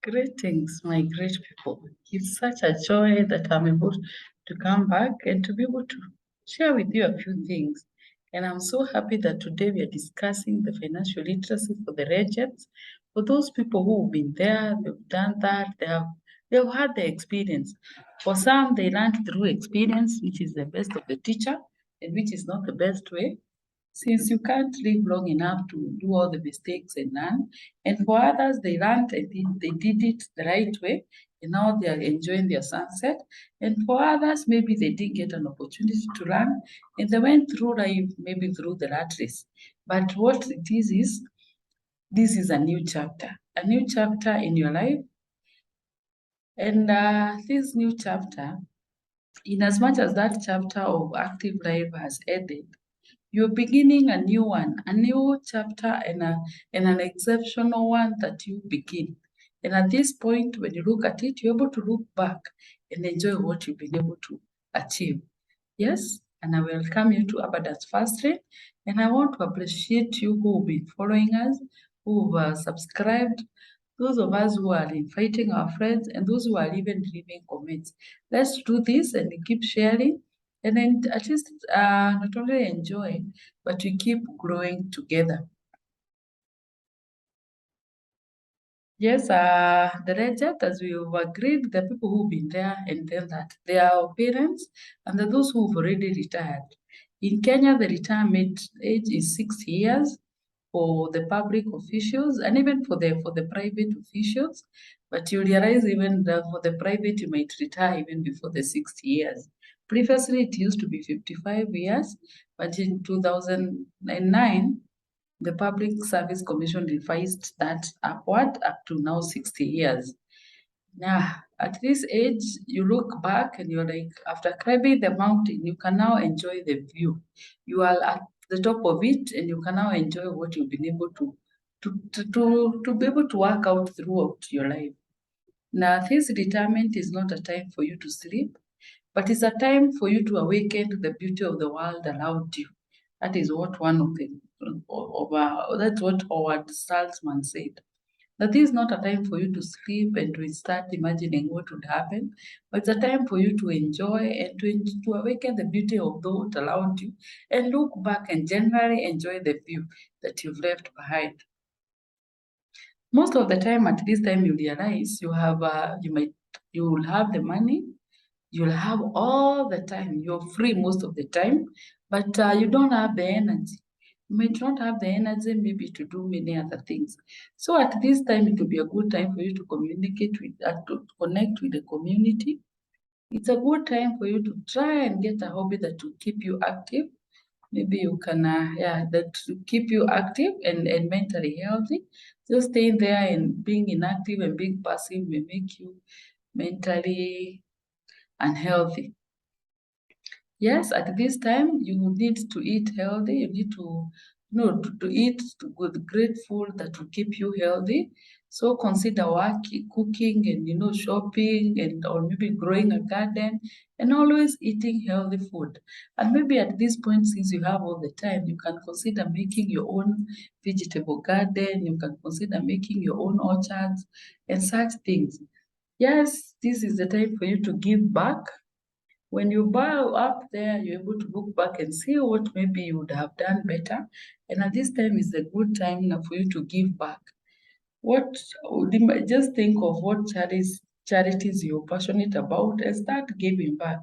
Greetings, my great people. It's such a joy that I'm able to come back and to be able to share with you a few things. And I'm so happy that today we are discussing the financial literacy for the regents. For those people who have been there, they've done that, they've had the experience. For some, they learned through experience, which is the best of the teacher, and which is not the best way since you can't live long enough to do all the mistakes and learn. And for others, they learned and they did it the right way, and now they are enjoying their sunset. And for others, maybe they didn't get an opportunity to learn, and they went through life maybe through the rat race. But what it is this is a new chapter in your life. And this new chapter, in as much as that chapter of active life has ended, you're beginning a new one, a new chapter and an exceptional one that you begin. And at this point, when you look at it, you're able to look back and enjoy what you've been able to achieve. Yes, and I welcome you to Abundance Fast Lane. And I want to appreciate you who've been following us, who've subscribed, those of us who are inviting our friends, and those who are even leaving comments. Let's do this and keep sharing, and then at least not only enjoy, but we keep growing together. Yes, the legend, as we've agreed, the people who've been there and then that they are our parents and those who've already retired. In Kenya, the retirement age is 6 years for the public officials and even for the private officials. But you realize even for the private, you might retire even before the 60 years. Previously, it used to be 55 years, but in 2009, the Public Service Commission revised that upward up to now 60 years. Now, at this age, you look back and you're like, after climbing the mountain, you can now enjoy the view. You are at the top of it and you can now enjoy what you've been able to be able to work out throughout your life. Now, this retirement is not a time for you to sleep, but it's a time for you to awaken to the beauty of the world around you. That is what one of the that's what Howard Salzman said. That is not a time for you to sleep and to start imagining what would happen, but it's a time for you to enjoy and to awaken the beauty of the world around you and look back and generally enjoy the view that you've left behind. Most of the time, at this time, you realize you will have the money, you'll have all the time. You're free most of the time, but you don't have the energy. You might not have the energy maybe to do many other things. So at this time, it will be a good time for you to communicate with, to connect with the community. It's a good time for you to try and get a hobby that will keep you active. Maybe you can, that will keep you active and mentally healthy. Just staying there and being inactive and being passive may make you mentally unhealthy. Yes, at this time you need to eat healthy. You need to to eat with great food that will keep you healthy. So consider working, cooking, and shopping, and or maybe growing a garden, and always eating healthy food. And maybe at this point, since you have all the time, you can consider making your own vegetable garden. You can consider making your own orchards and such things. Yes, this is the time for you to give back. When you bow up there, you're able to look back and see what maybe you would have done better. And at this time is a good time now for you to give back. What just think of what charities you're passionate about and start giving back.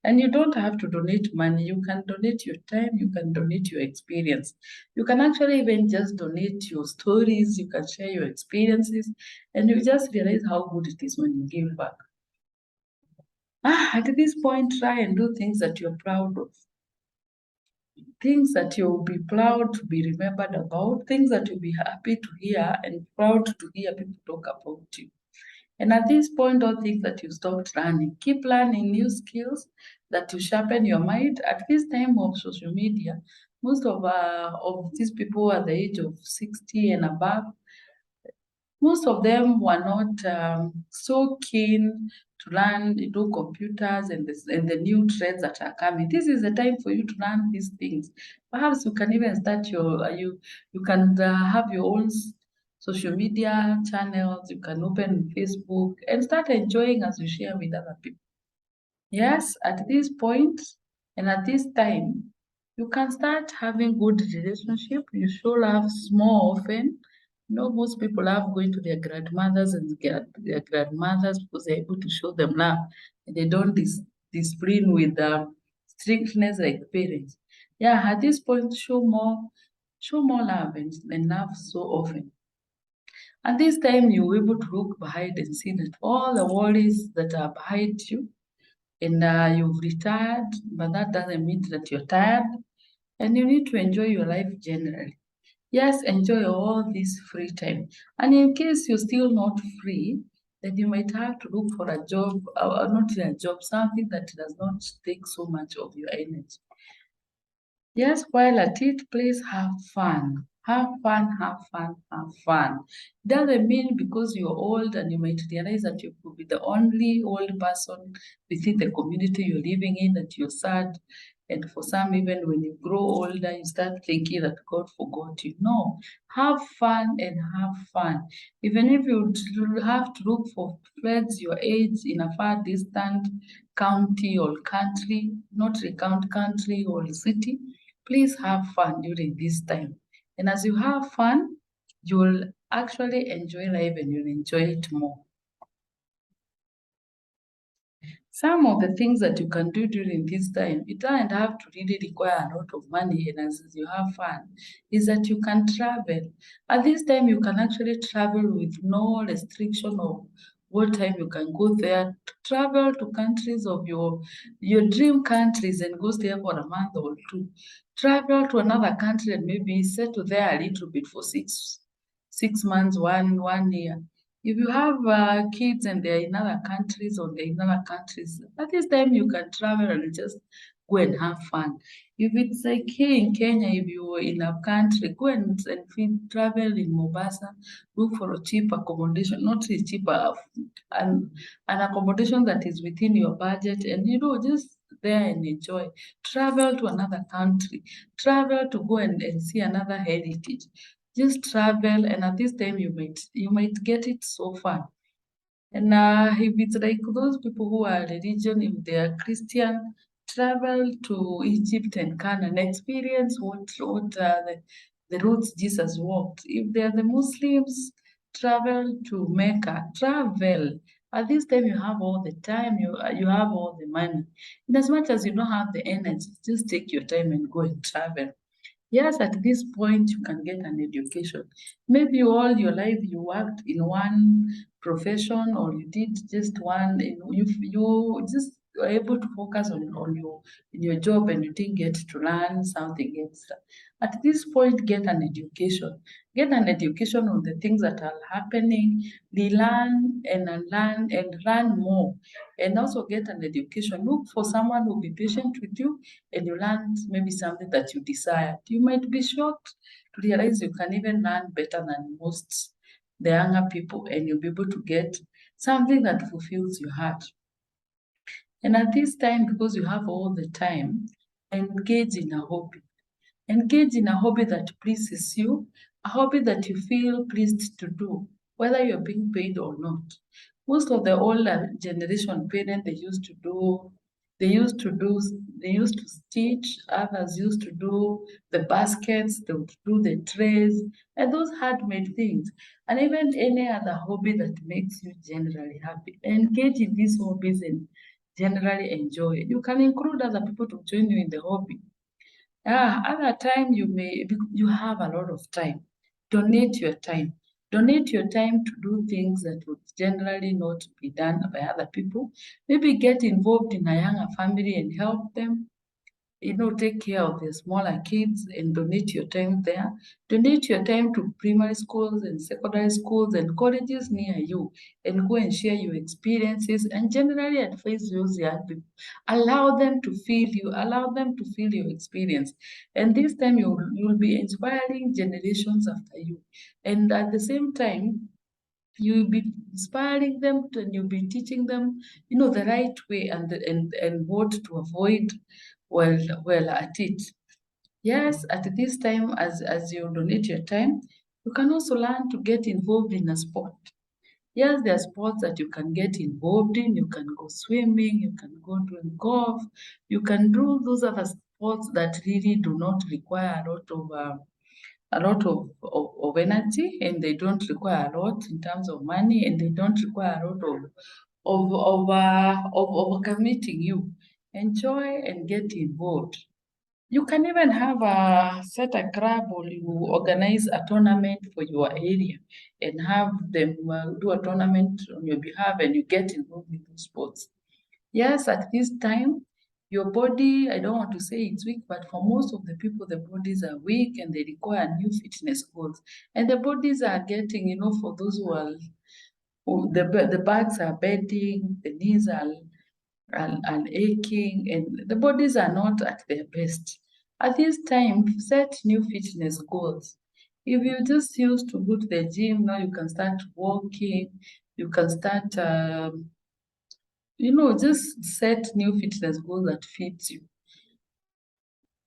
And you don't have to donate money. You can donate your time. You can donate your experience. You can actually even just donate your stories. You can share your experiences, and you just realize how good it is when you give back. At this point, try and do things that you're proud of. Things that you'll be proud to be remembered about, things that you'll be happy to hear and proud to hear people talk about you. And at this point, don't think that you stopped learning. Keep learning new skills that will sharpen your mind. At this time of social media, most of these people at the age of 60 and above, most of them were not so keen to learn do computers and the new trends that are coming. This is the time for you to learn these things. Perhaps you can even start you can have your own social media channels. You can open Facebook and start enjoying as you share with other people. Yes, at this point and at this time, you can start having good relationship. You show love more often. Most people love going to their grandmothers and their grandmothers because they're able to show them love. And they don't discipline with strictness like parents. Yeah, at this point, show more love and love so often. At this time, you're able to look behind and see that all the worries that are behind you and you've retired, but that doesn't mean that you're tired and you need to enjoy your life generally. Yes, enjoy all this free time. And in case you're still not free, then you might have to look for a job, or not a job, something that does not take so much of your energy. Yes, while at it, please have fun. Have fun, have fun, have fun. Doesn't mean because you're old and you might realize that you could be the only old person within the community you're living in that you're sad. And for some, even when you grow older, you start thinking that God forgot you. No, have fun and have fun. Even if you have to look for friends your age in a far distant county or country, not recount country or city, please have fun during this time. And as you have fun, you'll actually enjoy life and you'll enjoy it more. Some of the things that you can do during this time, it doesn't have to really require a lot of money, and as you have fun, is that you can travel. At this time, you can actually travel with no restriction of what time you can go there. Travel to countries of your dream countries and go there for a month or two. Travel to another country and maybe settle there a little bit for six months, one year. If you have kids and they're in other countries or they're in other countries, at this time you can travel and just go and have fun. If it's like here in Kenya, if you're in a country, go travel in Mombasa, look for a cheap accommodation, not really cheap, an accommodation that is within your budget, and just there and enjoy. Travel to another country, travel to go and see another heritage. Just travel, and at this time you might get it so fun. And if it's like those people who are religion, if they are Christian, travel to Egypt and Canaan, experience what the routes Jesus walked. If they are the Muslims, travel to Mecca. Travel. At this time, you have all the time, you have all the money. And as much as you don't have the energy, just take your time and go and travel. Yes, at this point, you can get an education. Maybe all your life you worked in one profession or you did just one, you just were able to focus on your job and you didn't get to learn something extra. At this point, get an education. Get an education on the things that are happening, relearn and unlearn and learn more. And also get an education. Look for someone who will be patient with you and you learn maybe something that you desired. You might be shocked to realize you can even learn better than most the younger people and you'll be able to get something that fulfills your heart. And at this time, because you have all the time, engage in a hobby. Engage in a hobby that pleases you, a hobby that you feel pleased to do, whether you're being paid or not. Most of the older generation parents, they used to do, they used to stitch, others used to do the baskets, they would do the trays, and those handmade things. And even any other hobby that makes you generally happy. Engage in these hobbies and generally enjoy it. You can include other people to join you in the hobby. Other time you have a lot of time. Donate your time. Donate your time to do things that would generally not be done by other people. Maybe get involved in a younger family and help them, take care of the smaller kids and donate your time there. Donate your time to primary schools and secondary schools and colleges near you and go and share your experiences and generally advise those young people. Allow them to feel you, allow them to feel your experience. And this time you'll be inspiring generations after you. And at the same time, you'll be inspiring them and you'll be teaching them, the right way and what to avoid well at it. Yes, at this time, as you donate your time, You can also learn to get involved in a sport. Yes, there are sports that you can get involved in. You can go swimming, you can go doing golf, you can do those other sports that really do not require a lot of energy, and they don't require a lot in terms of money, and they don't require a lot of committing you. Enjoy and get involved. You can even have a set a club, or you organize a tournament for your area and have them do a tournament on your behalf, and you get involved in those sports. Yes, at this time, your body, I don't want to say it's weak, but for most of the people, the bodies are weak and they require new fitness goals. And the bodies are getting, for those the backs are bending, the knees are aching, and the bodies are not at their best. At this time, set new fitness goals. If you just used to go to the gym, now you can start walking, you can start, just set new fitness goals that fits you.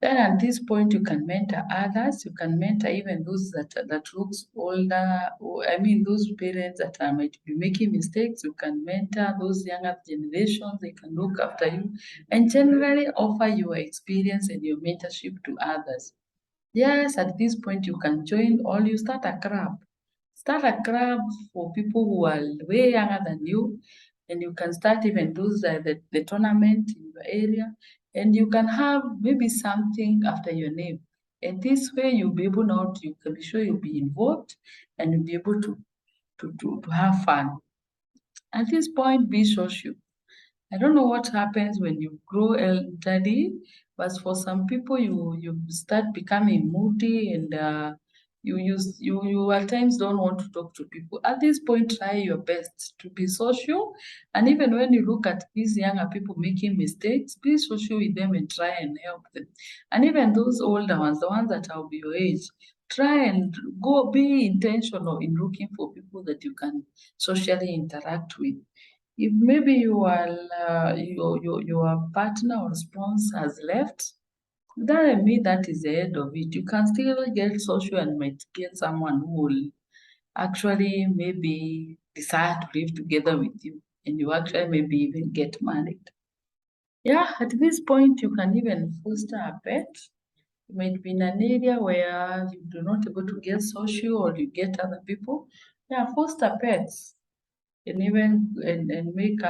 Then at this point, you can mentor others. You can mentor even those that looks older. Or, I mean, those parents that might be making mistakes. You can mentor those younger generations. They can look after you, and generally offer your experience and your mentorship to others. Yes, at this point you can join, or you start a club. Start a club for people who are way younger than you, and you can start even those the tournament in your area, and you can have maybe something after your name. And this way you'll be able now to, you can be sure you'll be involved, and you'll be able to have fun. At this point, be social. I don't know what happens when you grow elderly, but for some people, you start becoming moody, and you at times don't want to talk to people. At this point, try your best to be social, and even when you look at these younger people making mistakes, be social with them and try and help them. And even those older ones, the ones that are of your age, try and go be intentional in looking for people that you can socially interact with. If maybe your partner or spouse has left, that doesn't mean that is the end of it. You can still get social and might get someone who will actually maybe decide to live together with you, and you actually maybe even get married. Yeah, at this point you can even foster a pet. You might be in an area where you do not able to get social, or you get other people. Yeah, foster pets, and even and make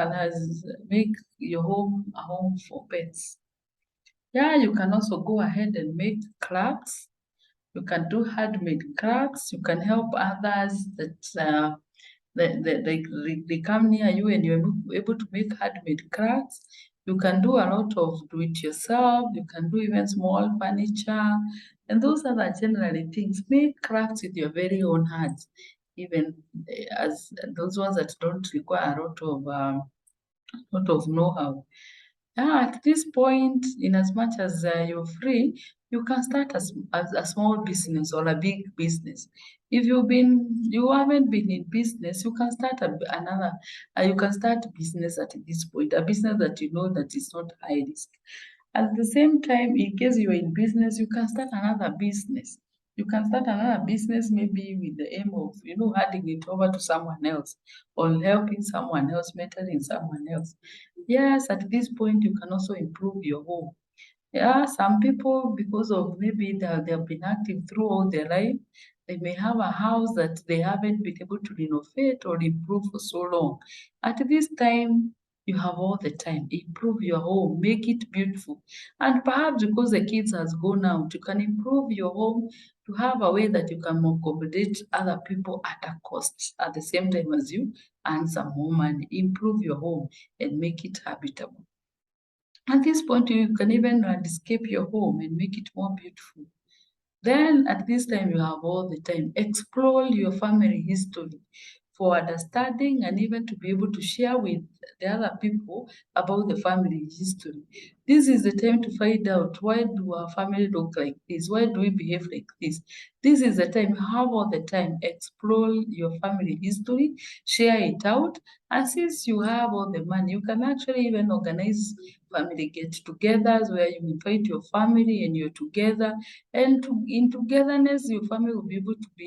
your home a home for pets. Yeah, you can also go ahead and make crafts. You can do handmade crafts. You can help others they come near you, and you're able to make handmade crafts. You can do a lot of do it yourself. You can do even small furniture, and those are the generally things. Make crafts with your very own hands, even as those ones that don't require a lot of know-how. At this point, in as much as you're free, you can start as a small business or a big business. If you haven't been in business, you can start another. You can start business at this point, a business that you know that is not high risk. At the same time, in case you're in business, you can start another business. You can start another business maybe with the aim of, handing it over to someone else, or helping someone else, mentoring someone else. Yes, at this point, you can also improve your home. Yeah, some people, because of maybe they've been active throughout their life, they may have a house that they haven't been able to renovate or improve for so long. At this time, you have all the time. Improve your home, make it beautiful. And perhaps because the kids has gone out, you can improve your home to have a way that you can accommodate other people at a cost at the same time as you earn some more money. Improve your home and make it habitable. At this point, you can even landscape your home and make it more beautiful. Then at this time, you have all the time. Explore your family history for understanding, and even to be able to share with the other people about the family history. This is the time to find out, why do our family look like this? Why do we behave like this? This is the time, you have all the time, explore your family history, share it out. And since you have all the money, you can actually even organize family get-togethers where you invite your family and you're together. And in togetherness, your family will be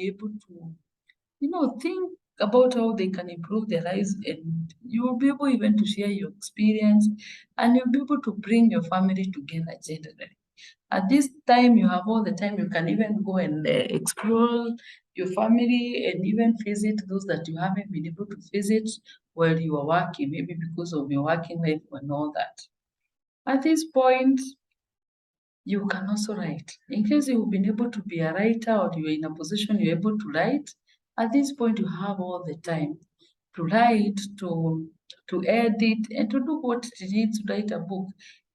able to think about how they can improve their lives, and you will be able even to share your experience, and you'll be able to bring your family together generally. At this time, you have all the time, you can even go and explore your family and even visit those that you haven't been able to visit while you are working, maybe because of your working life and all that. At this point, you can also write. In case you've been able to be a writer or you're in a position you're able to write, at this point you have all the time to write, to edit, and to do what it needs to write a book.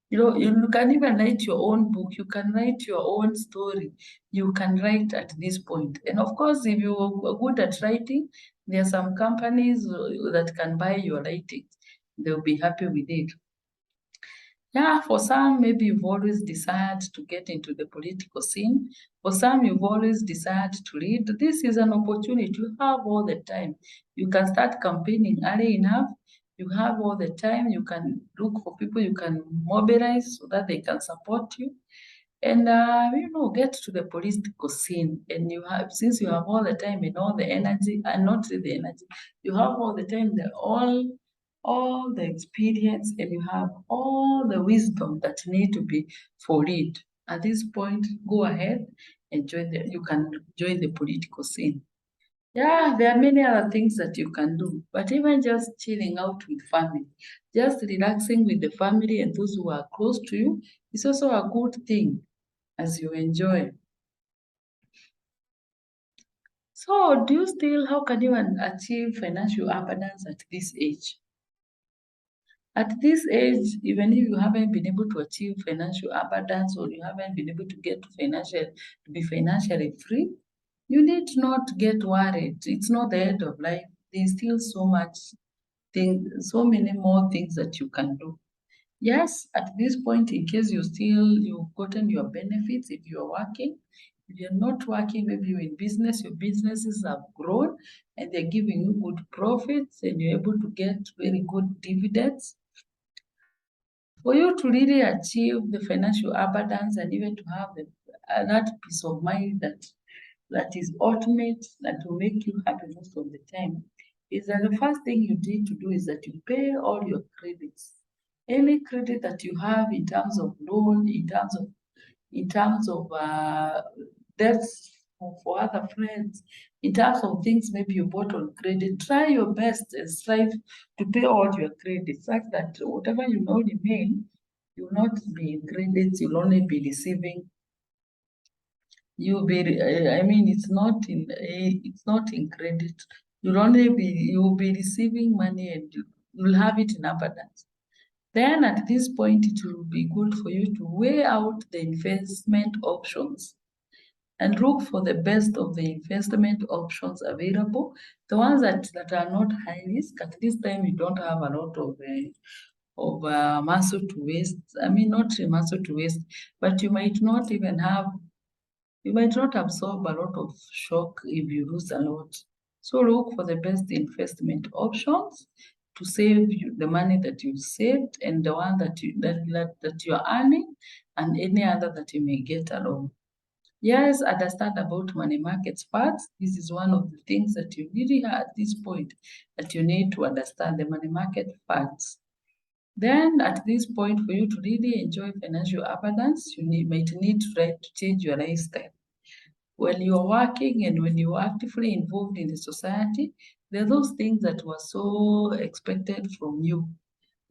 You can even write your own book, you can write your own story, you can write at this point. And of course, if you're good at writing, there are some companies that can buy your writings. They'll be happy with it. Yeah, for some, maybe you've always desired to get into the political scene. For some, you've always desired to lead. This is an opportunity you have all the time. You can start campaigning early enough. You have all the time. You can look for people you can mobilize so that they can support you. And get to the political scene. And since you have all the time and all the energy, and not the energy, you have all the time, all the experience, and you have all the wisdom that need to be for it. At this point, go ahead and you can join the political scene. Yeah, there are many other things that you can do, but even just chilling out with family, just relaxing with the family and those who are close to you is also a good thing as you enjoy. So, how can you achieve financial abundance at this age? At this age, even if you haven't been able to achieve financial abundance or you haven't been able to to be financially free, you need not get worried. It's not the end of life. There's still so many more things that you can do. Yes, at this point, in case you've gotten your benefits, if you're working, if you're not working, maybe you're in business, your businesses have grown and they're giving you good profits and you're able to get very good dividends. For you to really achieve the financial abundance and even to have that peace of mind that is ultimate, that will make you happy most of the time, is that the first thing you need to do is that you pay all your credits. Any credit that you have in terms of loan, in terms of debts for other friends, in terms of things maybe you bought on credit, try your best and strive to pay all your credits, such that whatever you know remain, you will not be in credits, you'll only be receiving. It's not in credit. You'll be receiving money and you'll have it in abundance. Then at this point, it will be good for you to weigh out the investment options and look for the best of the investment options available. The ones that are not high risk. At this time, you don't have a lot of muscle to waste. I mean, not muscle to waste, but you might not absorb a lot of shock if you lose a lot. So look for the best investment options to save the money that you've saved and the one that you're earning and any other that you may get along. Yes, understand about money markets parts. This is one of the things that you really at this point that you need to understand the money market parts. Then at this point, for you to really enjoy financial abundance, might need to try to change your lifestyle. When you're working and when you're actively involved in the society, there are those things that were so expected from you.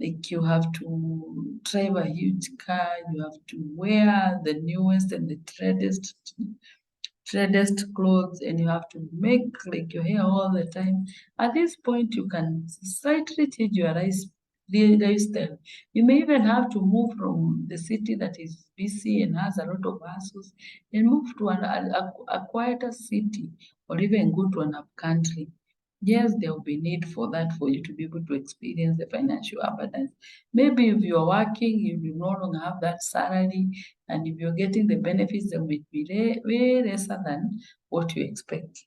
Like you have to drive a huge car, you have to wear the newest and the trendiest clothes, and you have to make like your hair all the time. At this point, you can slightly change your lifestyle. You may even have to move from the city that is busy and has a lot of hassles and move to a quieter city or even go to an up country yes, there will be need for that for you to be able to experience the financial abundance. Maybe if you're working, you will no longer have that salary, and if you're getting the benefits, they will be way lesser than what you expect.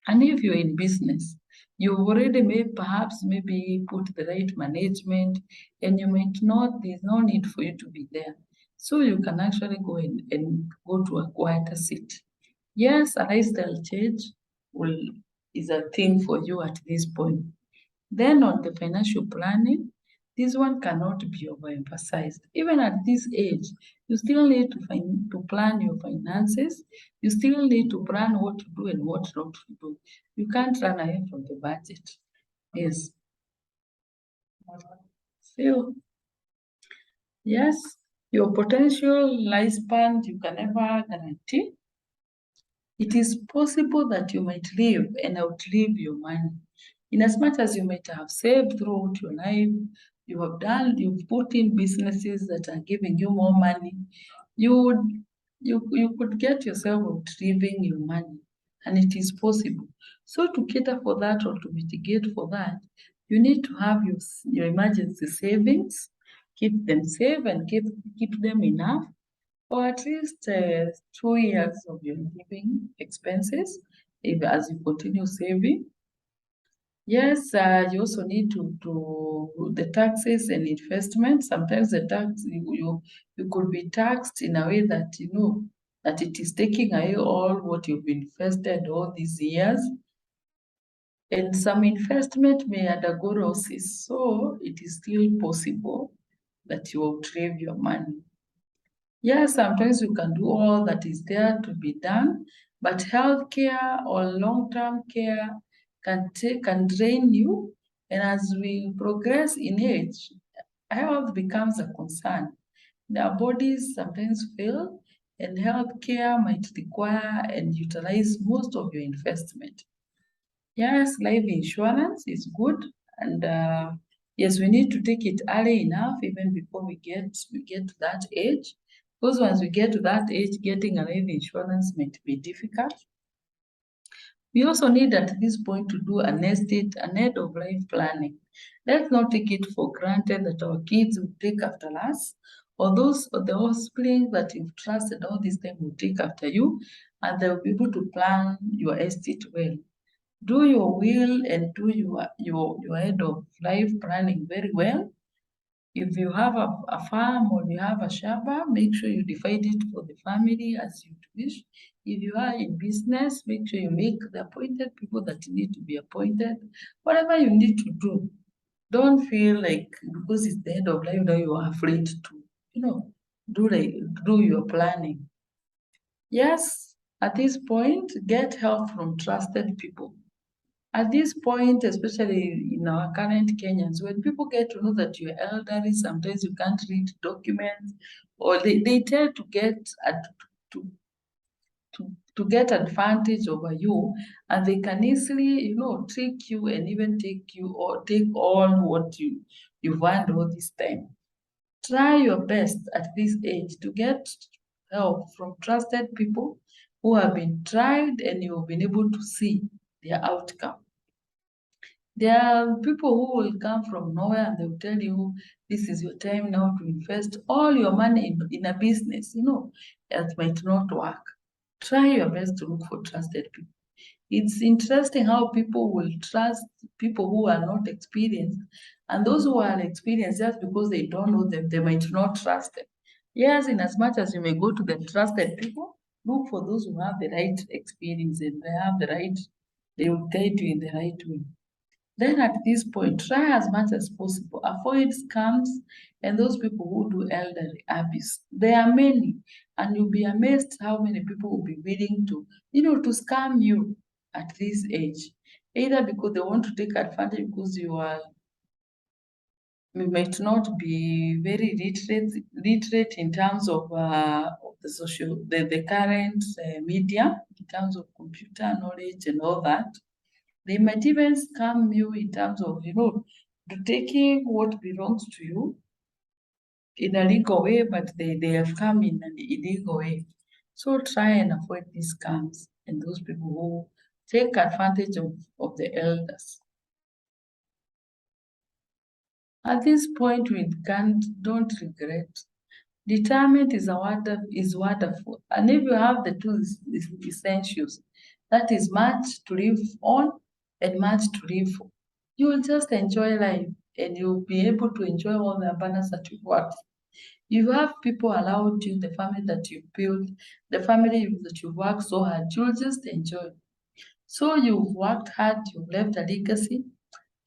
And if you're in business, you've already perhaps maybe put the right management, and you might not, there's no need for you to be there. So you can actually go and go to a quieter city. Yes, a lifestyle change will is a thing for you at this point. Then on the financial planning, this one cannot be overemphasized. Even at this age, you still need to plan your finances. You still need to plan what to do and what not to do. You can't run away from the budget. Yes. So, yes, your potential lifespan you can never guarantee. It is possible that you might live and outlive your money. In as much as you might have saved throughout your life, you've put in businesses that are giving you more money, you could get yourself outliving your money, and it is possible. So to cater for that or to mitigate for that, you need to have your emergency savings, keep them safe and keep them enough for at least 2 years of your living expenses if, as you continue saving. Yes, you also need to do the taxes and investments. Sometimes the tax you could be taxed in a way that you know that it is taking away all what you've invested all these years. And some investment may undergo losses, so it is still possible that you outlive your money. Yeah, sometimes you can do all that is there to be done, but healthcare or long-term care can drain you. And as we progress in age, health becomes a concern. Their bodies sometimes fail, and healthcare might require and utilize most of your investment. Yes, life insurance is good, and yes, we need to take it early enough, even before we get to that age. Because once we get to that age, getting a life insurance might be difficult. We also need at this point to do an end of life planning. Let's not take it for granted that our kids will take after us, or the offspring that you've trusted all this time will take after you, and they'll be able to plan your estate well. Do your will and do your end of life planning very well. If you have a farm or you have a shamba, make sure you divide it for the family as you wish. If you are in business, make sure you make the appointed people that need to be appointed. Whatever you need to do, don't feel like because it's the end of life now you are afraid to, you know, do your planning. Yes, at this point, get help from trusted people. At this point, especially in our current Kenyans, when people get to know that you're elderly, sometimes you can't read documents, or they tend to to, to get advantage over you, and they can easily, trick you and even take you or take all what you've earned all this time. Try your best at this age to get help from trusted people who have been tried and you've been able to see their outcome. There are people who will come from nowhere and they'll tell you, this is your time now to invest all your money in a business. It might not work. Try your best to look for trusted people. It's interesting how people will trust people who are not experienced, and those who are experienced, just because they don't know them, they might not trust them. Yes, in as much as you may go to the trusted people, look for those who have the right experience and they will guide you in the right way. Then at this point, try as much as possible. Avoid scams and those people who do elderly abuse. There are many, and you'll be amazed how many people will be willing to scam you at this age. Either because they want to take advantage because you might not be very literate in terms of the current media, in terms of computer knowledge and all that. They might even scam you in terms of, taking what belongs to you in a legal way, but they have come in an illegal way. So try and avoid these scams and those people Take advantage of the elders. At this point, don't regret. Retirement is wonderful, and if you have the two essentials, that is much to live on and much to live for, you will just enjoy life, and you'll be able to enjoy all the abundance that you worked for. You have people around you, the family that you built, the family that you work so hard, you'll just enjoy. So you've worked hard, you've left a legacy.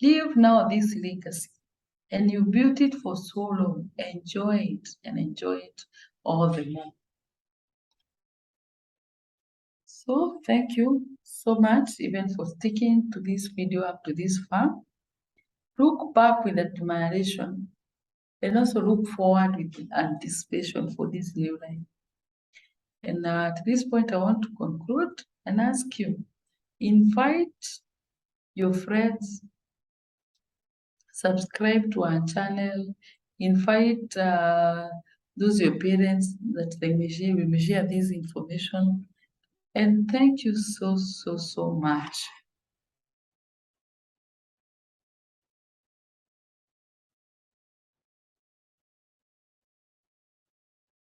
Live now this legacy. And you built it for so long. Enjoy it and enjoy it all the more. So thank you so much even for sticking to this video up to this far. Look back with admiration and also look forward with anticipation for this new life. And at this point, I want to conclude and ask you, invite your friends, subscribe to our channel, invite those your parents that we may share this information. And thank you so much.